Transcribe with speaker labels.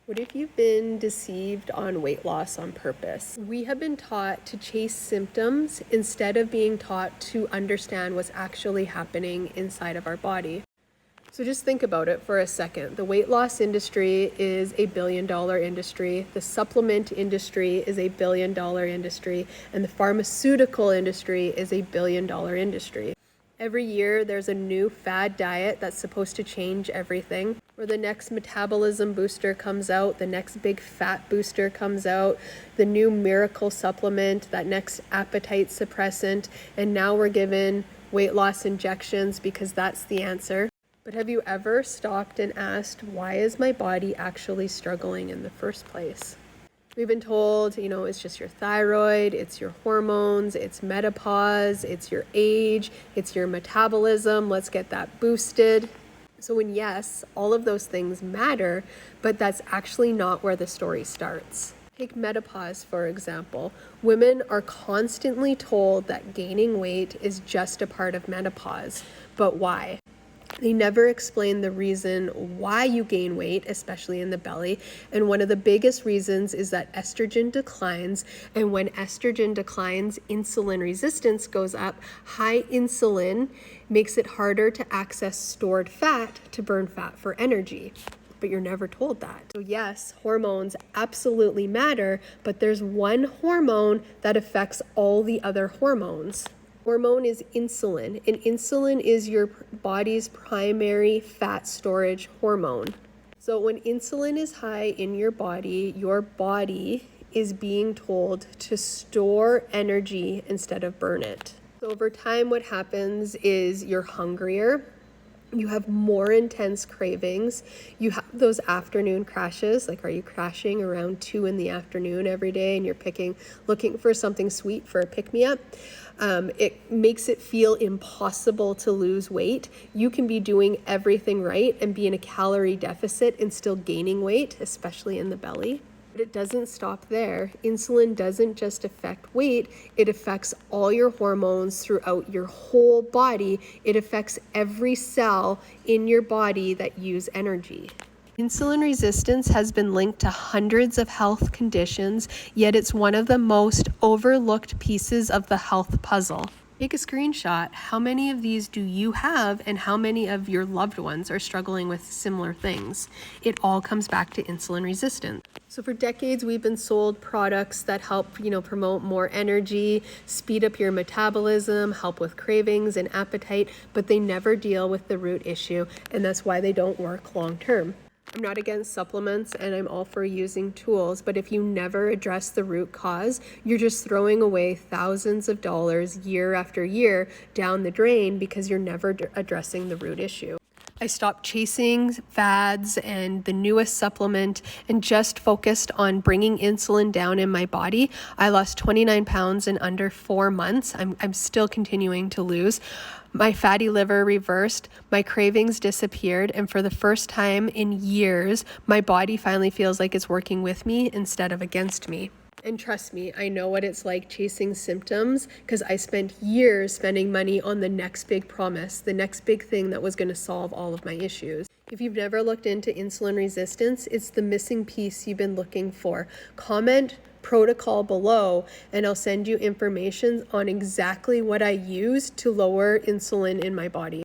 Speaker 1: What if you've been deceived on weight loss on purpose? We have been taught to chase symptoms instead of being taught to understand what's actually happening inside of our body. So just think about it for a second. The weight loss industry is a billion-dollar industry. The supplement industry is a billion-dollar industry. And the pharmaceutical industry is a billion-dollar industry. Every year, there's a new fad diet that's supposed to change everything, where the next metabolism booster comes out, the next big fat booster comes out, the new miracle supplement, that next appetite suppressant, and now we're given weight loss injections because that's the answer. But have you ever stopped and asked, why is my body actually struggling in the first place? We've been told, it's just your thyroid, it's your hormones, it's menopause, it's your age, it's your metabolism, let's get that boosted. So when yes, all of those things matter, but that's actually not where the story starts. Take menopause, for example. Women are constantly told that gaining weight is just a part of menopause, but why? They never explain the reason why you gain weight, especially in the belly. And one of the biggest reasons is that estrogen declines. And when estrogen declines, insulin resistance goes up. High insulin makes it harder to access stored fat to burn fat for energy. But you're never told that. So yes, hormones absolutely matter, but there's one hormone that affects all the other hormones. Hormone is insulin, and insulin is your body's primary fat storage hormone. So when insulin is high in your body is being told to store energy instead of burn it. So over time, what happens is you're hungrier. You have more intense cravings. You have those afternoon crashes. Like, are you crashing around 2 p.m. every day and you're looking for something sweet for a pick-me-up? It makes it feel impossible to lose weight. You can be doing everything right and be in a calorie deficit and still gaining weight, especially in the belly. But it doesn't stop there. Insulin doesn't just affect weight, it affects all your hormones throughout your whole body. It affects every cell in your body that use energy. Insulin resistance has been linked to hundreds of health conditions, yet it's one of the most overlooked pieces of the health puzzle. Take a screenshot. How many of these do you have, and how many of your loved ones are struggling with similar things? It all comes back to insulin resistance. So for decades, we've been sold products that help, promote more energy, speed up your metabolism, help with cravings and appetite, but they never deal with the root issue, and that's why they don't work long term. I'm not against supplements and I'm all for using tools, but if you never address the root cause, you're just throwing away thousands of dollars year after year down the drain because you're never addressing the root issue. I stopped chasing fads and the newest supplement and just focused on bringing insulin down in my body. I lost 29 pounds in under 4 months. I'm still continuing to lose. My fatty liver reversed, my cravings disappeared, and for the first time in years, my body finally feels like it's working with me instead of against me. And trust me, I know what it's like chasing symptoms because I spent years spending money on the next big promise, the next big thing that was going to solve all of my issues. If you've never looked into insulin resistance, it's the missing piece you've been looking for. Comment protocol below and I'll send you information on exactly what I use to lower insulin in my body.